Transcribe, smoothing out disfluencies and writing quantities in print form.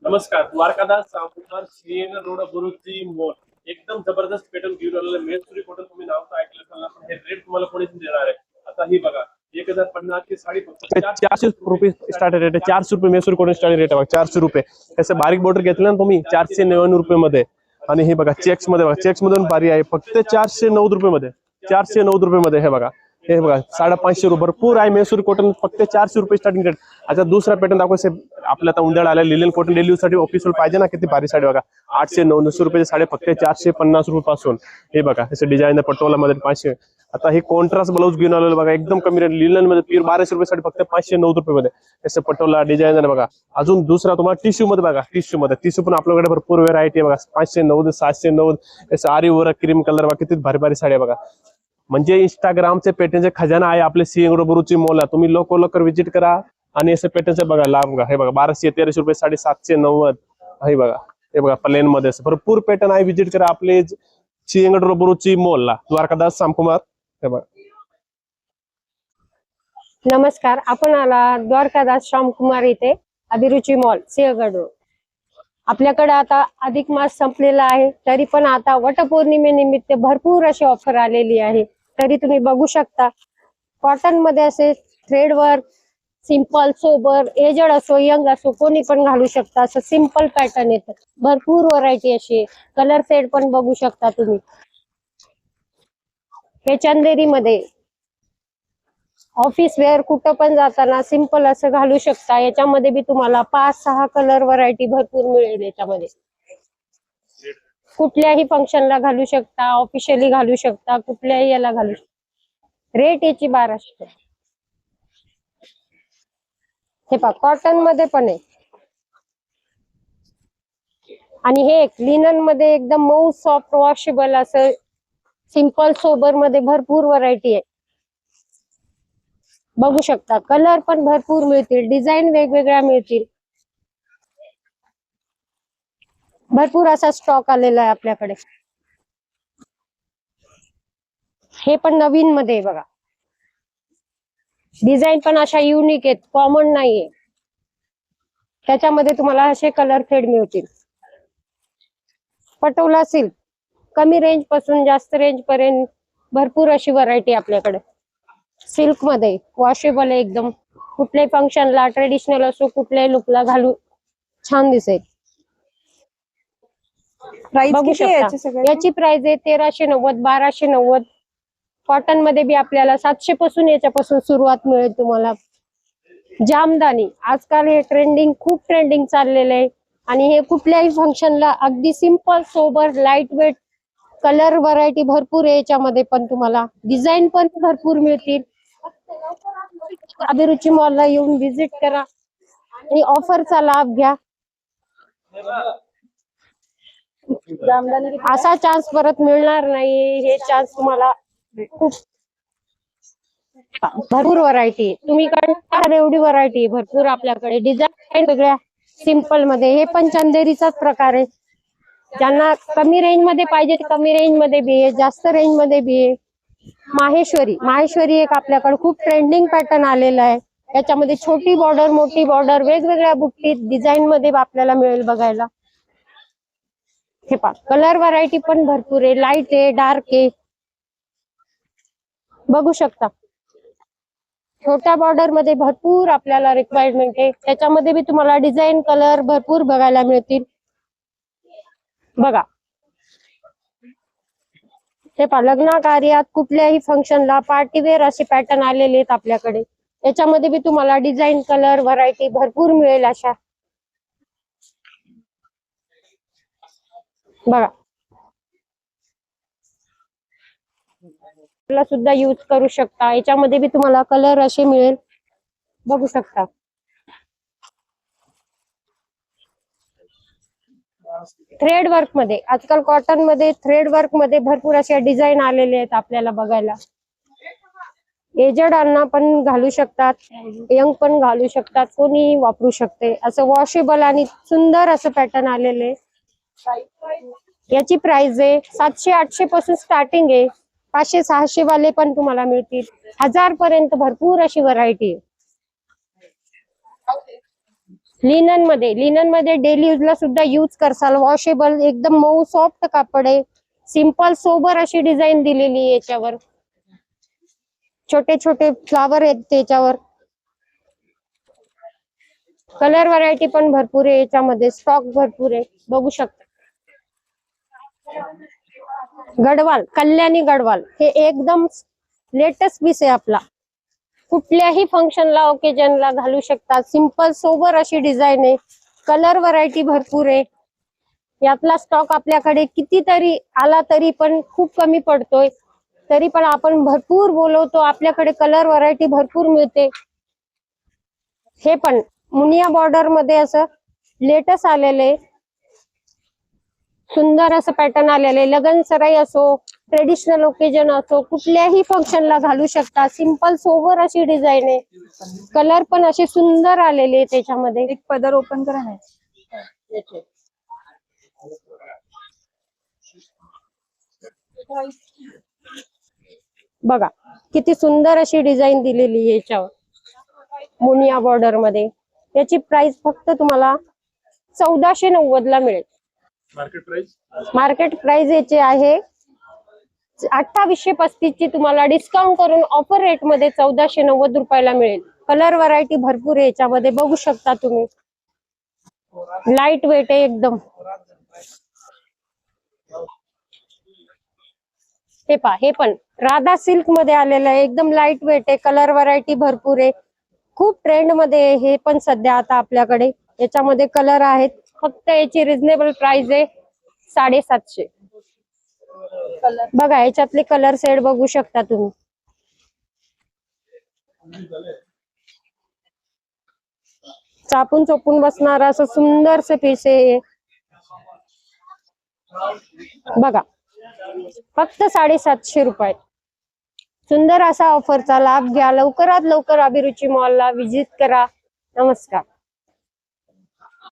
नमस्कार, Dwarkadas सामकुमार CN road बुरुची mall एकदम जबरदस्त पॅटर्न घेऊन आलेलं मेसुरी कॉटन. तुम्ही नाव तर ऐकलं असेल ना, पण हे रेट तुम्हाला कोणीच देणार आहे. आता ही बघा 1050 ची साडी फक्त 400 रुपये स्टार्ट रेट आहे. 400 रुपये मेसुरी कॉटन स्टार्टिंग रेट आहे. 400 रुपये त्याचं बारीक बॉर्डर घेतलं ना तुम्ही 499 रुपये मध्ये. आणि हे बघा चेक्स मध्ये बघा, चेक्स मधून भारी आहे फक्त 409 रुपये मध्ये. 409 रुपये मध्ये हे बघा, हे बघा 550 रुपये भरपूर आहे. मेसुरी कॉटन फक्त 400 रुपये स्टार्टिंग रेट. आता दुसरा पॅटर्न दाखवायचं आपल्या आता उंदळ आला लिलन कॉटन डेली यूज साठी ऑफिशियल पाहिजे ना, किती भारी साडी बघा. 800-900 रुपये साडी फक्त 450 रुपये पासून. हे बघा त्याचं डिझाईन पटोला मध्ये 500. आता हे कॉन्ट्रास्ट ब्लाऊज घेऊन आलेलं बघा, एकदम कमी रेट लिलन मध्ये 1200 रुपये साडी फक्त 509 रुपये मध्ये. त्याचं पटोला डिझाईन बघा. अजून दुसरा तुम्हाला टिश्यू मध्ये बघा, टिश्यू पण आपल्याकडे भरपूर व्हरायटी आहे बघा. 590 790 त्याचं आरी वर क्रीम कलर बघा, किती भारी भारी साड्या बघा. म्हणजे इंस्टाग्रामचे पॅटर्नचे खजाना आहे आपले सीएन रोड बुरुची मॉल. तुम्ही लवकर विजिट करा आणि असं पॅटर्नचे बघा. लांब बघा, हे बघा 1200-1300 रुपये साडी 790. हे बघा, हे बघा प्लेन मध्ये भरपूर पॅटर्न आहे. विजिट करा आपले सीएन रोड बुरुची मॉल ला. द्वारकादास सामकुमार. हे बघा. नमस्कार, आपण आला द्वारकादास श्यामकुमार इथे अभिरुची मॉल सिंहगड रोड. आपल्याकडे आता अधिक मास संपलेला आहे, तरी पण आता वटपौर्णिमेनिमित्त भरपूर अशी ऑफर आलेली आहे. तरी तुम्ही बघू शकता कॉटन मध्ये असे thread work, simple sober, aged असो यंग असो कोणी पण घालू शकता. असं सिंपल पॅटर्न येतं. भरपूर व्हरायटी अशी कलर सेट पण बघू शकता तुम्ही. हे चंदेरी मध्ये ऑफिस वेअर कुठं पण जाताना सिंपल असं घालू शकता. याच्यामध्ये बी तुम्हाला 5-6 कलर व्हरायटी भरपूर मिळेल. याच्यामध्ये कुठल्याही फंक्शनला घालू शकता, ऑफिशियली घालू शकता, कुठल्याही याला घालू शकता. रेट याची 1200. हे पहा कॉटन मध्ये पण आहे. आणि हे लिनन मध्ये एकदम मऊ सॉफ्ट वॉशेबल असं सिंपल सोबर मध्ये भरपूर व्हरायटी आहे. बघू शकता कलर पण भरपूर मिळतील, डिझाईन वेगवेगळ्या मिळतील. भरपूर असा स्टॉक आलेला आहे आपल्याकडे. हे पण नवीन मध्ये आहे बघा. डिझाईन पण अशा युनिक आहेत, कॉमन नाहीये. त्याच्यामध्ये तुम्हाला असे कलर फेड मिळतील. पटोला सिल्क कमी रेंज पासून जास्त रेंज पर्यंत भरपूर अशी व्हरायटी आपल्याकडे. सिल्क मध्ये वॉशेबल आहे एकदम. कुठल्याही फंक्शनला ट्रेडिशनल असो कुठल्याही लुकला घालू छान दिसेल. बघू शकता याची प्राइस आहे 1390 1290. कॉटन मध्ये बी आपल्याला 700 पासून याच्यापासून सुरुवात मिळेल तुम्हाला. जामदानी आजकाल हे खूप ट्रेंडिंग चाललेलं आहे. आणि हे कुठल्याही फंक्शनला अगदी simple sober light weight colour variety भरपूर आहे. याच्यामध्ये पण तुम्हाला डिझाईन पण भरपूर मिळतील. अभिरुची मॉलला येऊन व्हिजिट करा आणि ऑफरचा लाभ घ्या. असा चान्स परत मिळणार नाही. हे चान्स तुम्हाला खूप भरपूर व्हरायटी तुम्ही कडे एवढी व्हरायटी भरपूर आपल्याकडे. डिझाईन वेगळ्या सिंपल मध्ये. हे पण चंदेरीचाच प्रकार आहे. ज्यांना कमी रेंज मध्ये पाहिजे ते कमी रेंज मध्ये बी आहे, जास्त रेंज मध्ये बी आहे. माहेश्वरी एक आपल्याकडे खूप ट्रेंडिंग पॅटर्न आलेला आहे. याच्यामध्ये छोटी बॉर्डर मोठी बॉर्डर वेगवेगळ्या बुट्टीत डिझाईन मध्ये आपल्याला मिळेल बघायला. हे पहा कलर व्हरायटी पण भरपूर आहे. लाईट आहे, डार्क आहे. बघू शकता छोट्या बॉर्डर मध्ये भरपूर आपल्याला रिक्वायरमेंट आहे. त्याच्यामध्ये बी तुम्हाला डिझाईन कलर भरपूर बघायला मिळतील. बघा हे पहा लग्न कार्यात कुठल्याही फंक्शनला पार्टीवेअर असे पॅटर्न आलेले आहेत आपल्याकडे. याच्यामध्ये बी तुम्हाला डिझाईन कलर व्हरायटी भरपूर मिळेल अशा. बघा सुद्धा यूज करू शकता. याच्यामध्ये बी तुम्हाला कलर असे मिळेल. बघू शकता थ्रेड वर्क मध्ये आजकाल कॉटन मध्ये थ्रेड वर्क मध्ये भरपूर अशा डिझाईन आलेले आहेत आपल्याला बघायला. एजड अण्णा पण घालू शकतात, यंग पण घालू शकतात, कोणी वापरू शकते. असं वॉशेबल आणि सुंदर असं पॅटर्न आलेले. याची प्राइस आहे 700-800 पासून स्टार्टिंग आहे. 500-600 वाले पण तुम्हाला मिळतील. 1000 पर्यंत भरपूर अशी व्हरायटी आहे. लिनन मध्ये डेली यूजला सुद्धा यूज करसाल. वॉशेबल, एकदम मऊ सॉफ्ट कापड आहे. सिंपल सोबर अशी डिझाईन दिलेली आहे याच्यावर. छोटे छोटे फ्लावर आहेत त्याच्यावर. कलर व्हरायटी पण भरपूर आहे याच्यामध्ये. स्टॉक भरपूर आहे, बघू शकता. गडवाल, कल्याणी गडवाल हे एकदम लेटेस्ट पीस आहे आपला. कुठल्याही फंक्शनला, ओकेजनला घालू शकता. सिंपल सोबर अशी डिझाईन आहे. कलर व्हरायटी भरपूर आहे. यातला स्टॉक आपल्याकडे कितीतरी आला तरी पण खूप कमी पडतोय. तरी पण आपण भरपूर बोलवतो. आपल्याकडे कलर व्हरायटी भरपूर मिळते. हे पण मुनिया बॉर्डर मध्ये असं लेटेस्ट आलेले सुंदर असं पॅटर्न आलेले. लग्न सराई असो, ट्रेडिशनल ओकेजन असो, कुठल्याही फंक्शनला घालू शकता. सिंपल सोबर अशी डिझाईन आहे. कलर पण असे सुंदर आलेले त्याच्यामध्ये. एक पदर ओपन करा ना. बघा किती सुंदर अशी डिझाईन दिलेली आहे याच्यावर मुनिया बॉर्डर मध्ये. याची प्राइस फक्त तुम्हाला 1490 ला मिळेल. मार्केट प्राइस याची आहे 2835 ची. तुम्हाला डिस्काउंट करून ऑफर रेट मध्ये 1490 रुपयाला मिळेल. कलर व्हरायटी भरपूर आहे याच्यामध्ये, बघू शकता तुम्ही. लाईट वेट आहे एकदम. हे पहा, हे पण राधा सिल्क मध्ये आलेलं आहे. एकदम लाईट वेट आहे. कलर व्हरायटी भरपूर आहे. खूप ट्रेंड मध्ये आहे हे पण सध्या आता आपल्याकडे. याच्यामध्ये कलर आहेत. फक्त याची रिझनेबल प्राइस आहे 750. बघा याच्यातले कलर सेट बघू शकता तुम्ही. चापून चोपून बसणार असं सुंदरसे पीस आहे. बघा फक्त 750 रुपये. सुंदर असा ऑफरचा लाभ घ्या. लवकरात लवकर अभिरुची मॉलला व्हिजिट करा. नमस्कार.